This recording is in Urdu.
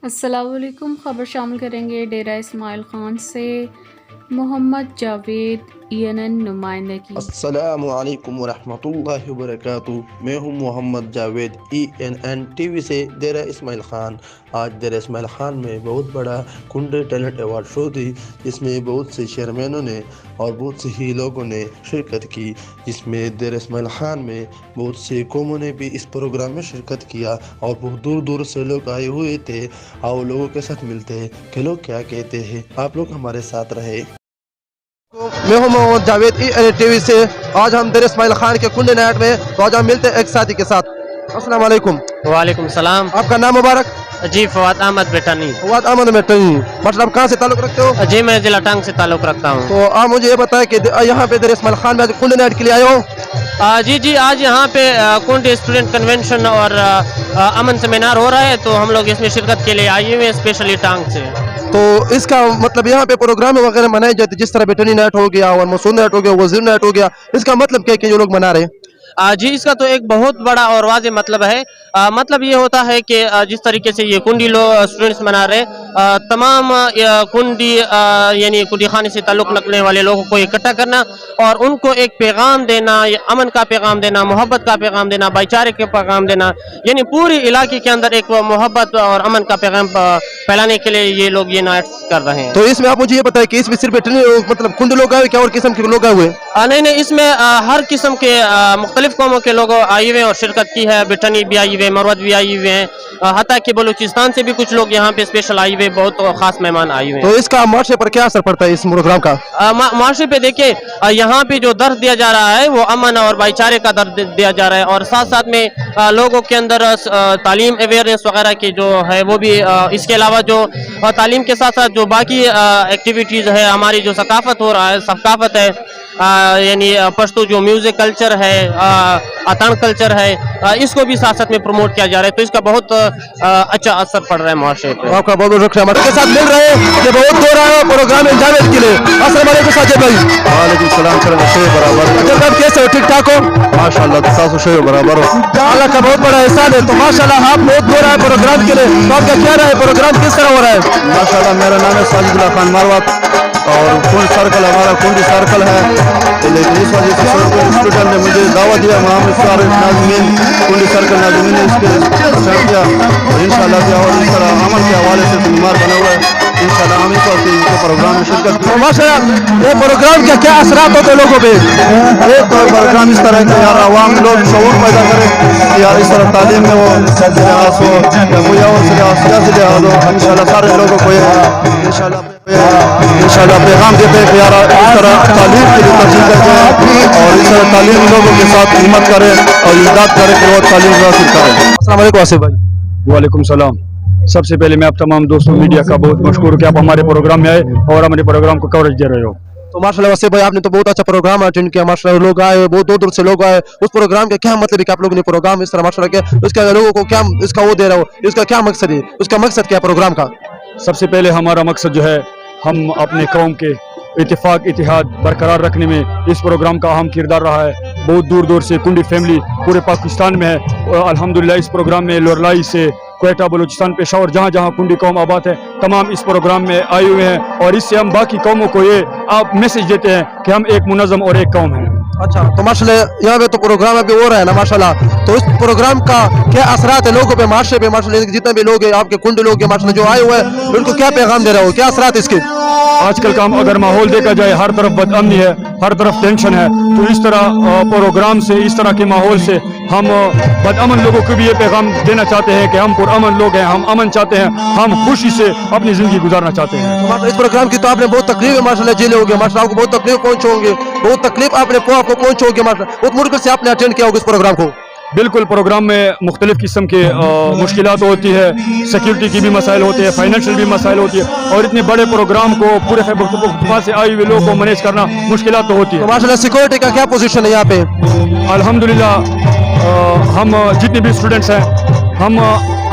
السلام علیکم۔ خبر شامل کریں گے ڈیرہ اسماعیل خان سے محمد جاوید ENN نمائندہ کی۔ السلام علیکم ورحمۃ اللہ وبرکاتہ۔ میں ہوں محمد جاوید ENN TV سے ڈیرہ اسماعیل خان۔ آج ڈیرہ اسماعیل خان میں بہت بڑا کنڈے ٹیلنٹ ایوارڈ شو تھی، جس میں بہت سے چیئرمینوں نے اور بہت سے ہی لوگوں نے شرکت کی، جس میں ڈیرہ اسماعیل خان میں بہت سے قوموں نے بھی اس پروگرام میں شرکت کیا اور بہت دور دور سے لوگ آئے ہوئے تھے۔ آؤ لوگوں کے ساتھ ملتے ہیں کہ لوگ کیا کہتے ہیں، آپ لوگ ہمارے ساتھ رہے۔ میں ہوں محمد جاوید ENN TV سے۔ آج ہم ڈیرہ اسماعیل خان کے کنڈے نائٹ میں، تو آج ہم ملتے ہیں ایک ساتھی کے ساتھ۔ السلام علیکم۔ وعلیکم السلام۔ آپ کا نام مبارک؟ جی فواد احمد بیٹانی۔ فواد احمد بیٹانی، مطلب آپ کہاں سے تعلق رکھتے ہو؟ جی میں ضلع ٹانگ سے تعلق رکھتا ہوں۔ تو آپ مجھے یہ بتائیں کہ یہاں پہ ڈیرہ اسماعیل خان میں آج کنڈے نائٹ کے لیے آئے ہو؟ جی آج یہاں پہ کنڈ اسٹوڈنٹ کنونشن اور امن سیمینار ہو رہا ہے، تو ہم لوگ اس میں شرکت کے لیے آئے ہوئے ہیں اسپیشلی ٹانگ سے۔ تو اس کا مطلب یہاں پہ پروگرام وغیرہ منائے جاتے جس طرح بیٹانی نائٹ ہو گیا اور مسعود نائٹ ہو گیا، وزیر نائٹ ہو گیا، اس کا مطلب کیا ہے کہ جو لوگ منا رہے ہیں؟ جی اس کا تو ایک بہت بڑا اور واضح مطلب ہے۔ مطلب یہ ہوتا ہے کہ جس طریقے سے یہ کنڈی لوگ اسٹوڈنٹس منا رہے، تمام کنڈی یعنی کنڈی خانے سے تعلق رکھنے والے لوگوں کو اکٹھا کرنا اور ان کو ایک پیغام دینا، امن کا پیغام دینا، محبت کا پیغام دینا، بھائی چارے کا پیغام دینا، یعنی پوری علاقے کے اندر ایک محبت اور امن کا پیغام پھیلانے کے لیے یہ لوگ یہ نائٹ کر رہے ہیں۔ تو اس میں آپ مجھے یہ بتائیں کہ اس میں صرف بیٹانی مطلب کنڈ لوگ آئے کیا اور قسم کے لوگ آئے ہوئے؟ نہیں اس میں ہر قسم کے مختلف قوموں کے لوگ آئے ہوئے اور شرکت کی ہے۔ بٹانی بھی آئی ہوئے، مروت بھی آئی ہوئے ہیں، حتیٰ کہ بلوچستان سے بھی کچھ لوگ یہاں پہ اسپیشل آئے ہوئے، بہت خاص مہمان آئے ہوئے ہیں۔ تو اس کا معاشرے پر کیا اثر پڑتا ہے اس پروگرام کا؟ معاشرے پہ دیکھیں یہاں پہ جو درد دیا جا رہا ہے وہ امن اور بھائی چارے کا درد دیا جا رہا ہے، اور ساتھ ساتھ میں لوگوں کے اندر تعلیم اویئرنیس وغیرہ کی جو ہے وہ بھی، اس کے علاوہ جو تعلیم کے ساتھ ساتھ جو باقی ایکٹیویٹیز ہے، ہماری جو ثقافت ہو رہا ہے، ثقافت ہے، یعنی پشتو جو میوزک کلچر ہے، اتن کلچر ہے، اس کو بھی ساتھ ساتھ میں پروموٹ کیا جا رہا ہے، تو اس کا بہت اچھا اثر پڑ رہا ہے معاشرے پہ۔ آپ کا بہت بہت شکریہ۔ ہمارے ساتھ مل رہے ہیں یہ بہت دور آیا پروگرام جاوید کے لیے۔ السلام علیکم ساجد بھائی۔ وعلیکم السلام، شیو برابر۔ ساجد صاحب کیسے ہو؟ ٹھیک ٹھاک ہو؟ ماشاء اللہ، تاسو شیو برابر ہو۔ اللہ کا بہت بڑا احسان ہے۔ تو ماشاء اللہ آپ بہت دور آئے پروگرام کے لیے، تو آپ کا کیا رہا ہے پروگرام کس طرح ہو رہا ہے؟ ماشاء اللہ، میرا نام ہے ساجد اللہ خان ماروت اور کنڈ سرکل ہمارا کنڈی سرکل ہے، لیکن اس وجہ سے اسٹوڈنٹ نے مجھے دعوت دیا، محمد سارے ناظمین کنڈی سرکل ناظمین نے اس کے ساتھ کیا، اور انشاءاللہ کیا، اور اس طرح عمل کے حوالے سے بیمار بنا ہوا ہے، انشاءاللہ ہم اس وقت ان کے پروگرام میں شرکت کی۔ ماشاء اللہ یہ پروگرام کے کیا اثرات ہوتے ہیں لوگوں پہ؟ ایک تو پروگرام اس طرح کہ یار عوام لوگ شعور پیدا کرے کہ یار اس طرح تعلیم میں وہ لحاظ ہو یا مجاور سے لحاظ سیاسی لحاظ ہو، انشاءاللہ سارے لوگوں کو انشاءاللہ پیغام دیتے ہیں کہ یار اس طرح تعلیم کے لیے ترجیح دیتے ہیں اور اس طرح تعلیم لوگوں کے ساتھ ہمت کرے اور امداد کرے کہ وہ تعلیم حاصل کرے۔ السلام علیکم آصف بھائی۔ وعلیکم السلام۔ سب سے پہلے میں آپ تمام دوستوں میڈیا کا بہت مشکور ہوں کہ آپ ہمارے پروگرام میں آئے اور ہمارے پروگرام کو کوریج دے رہے ہو۔ تو ماشاء اللہ آصف بھائی آپ نے تو بہت اچھا پروگرام اٹینڈ کیا، ماشاء اللہ لوگ آئے، بہت دور دور سے لوگ آئے۔ اس پروگرام کا کیا مطلب ہے کہ آپ لوگوں نے پروگرام اس طرح ماشاء اللہ کیا، اس کا لوگوں کو کیا اس کا وہ دے رہا ہو، اس کا کیا مقصد ہے، اس کا مقصد کیا ہے پروگرام کا؟ سب سے پہلے ہمارا مقصد جو ہے، ہم اپنے قوم کے اتفاق اتحاد برقرار رکھنے میں اس پروگرام کا اہم کردار رہا ہے۔ بہت دور دور سے کنڈی فیملی پورے پاکستان میں ہے، اور الحمدللہ اس پروگرام میں لورلائی سے کوئٹہ، بلوچستان، پشاور، جہاں جہاں کنڈی قوم آباد ہے، تمام اس پروگرام میں آئے ہوئے ہیں، اور اس سے ہم باقی قوموں کو یہ آپ میسج دیتے ہیں کہ ہم ایک منظم اور ایک قوم ہیں۔ اچھا، تو ماشاء اللہ یہاں پہ تو پروگرام ابھی ہو رہا ہے نا ماشاء اللہ، تو اس پروگرام کا کیا اثرات ہے لوگوں پہ، معاشرے پہ؟ ماشاء اللہ جتنے بھی لوگ ہیں آپ کے کنڈ لوگ ہیں ماشاء اللہ جو آئے ہوئے ہیں، ان کو کیا پیغام دے رہا ہو، کیا اثرات اس کے؟ آج کل کا اگر ماحول دیکھا جائے، ہر طرف بد امنی ہے، ہر طرف ٹینشن ہے، تو اس طرح پروگرام سے، اس طرح کے ماحول سے ہم بد امن لوگوں کو بھی یہ پیغام دینا چاہتے ہیں کہ ہم پرامن لوگ ہیں، ہم امن چاہتے ہیں، ہم خوشی سے اپنی زندگی گزارنا چاہتے ہیں۔ اس پروگرام کی تو آپ نے بہت تکلیف ماشاء اللہ جھیلے ہوگے، ماشاء اللہ آپ کو بہت تکلیف پہنچے ہوں گے، بہت تکلیف آپ نے پہنچے ہوگے، ماشاء اللہ بہت مشکل سے آپ نے اٹینڈ کیا ہوگا اس پروگرام کو۔ بالکل، پروگرام میں مختلف قسم کے مشکلات ہوتی ہے، سیکیورٹی کی بھی مسائل ہوتے ہیں، فائنینشیل بھی مسائل ہوتی ہے، اور اتنے بڑے پروگرام کو پورے خیبر پختونخوا سے آئے ہوئے لوگوں کو مینیج کرنا مشکلات تو ہوتی ہے۔ ماشاء اللہ سیکورٹی کا کیا پوزیشن ہے یہاں پہ؟ الحمدللہ ہم جتنے بھی اسٹوڈنٹس ہیں، ہم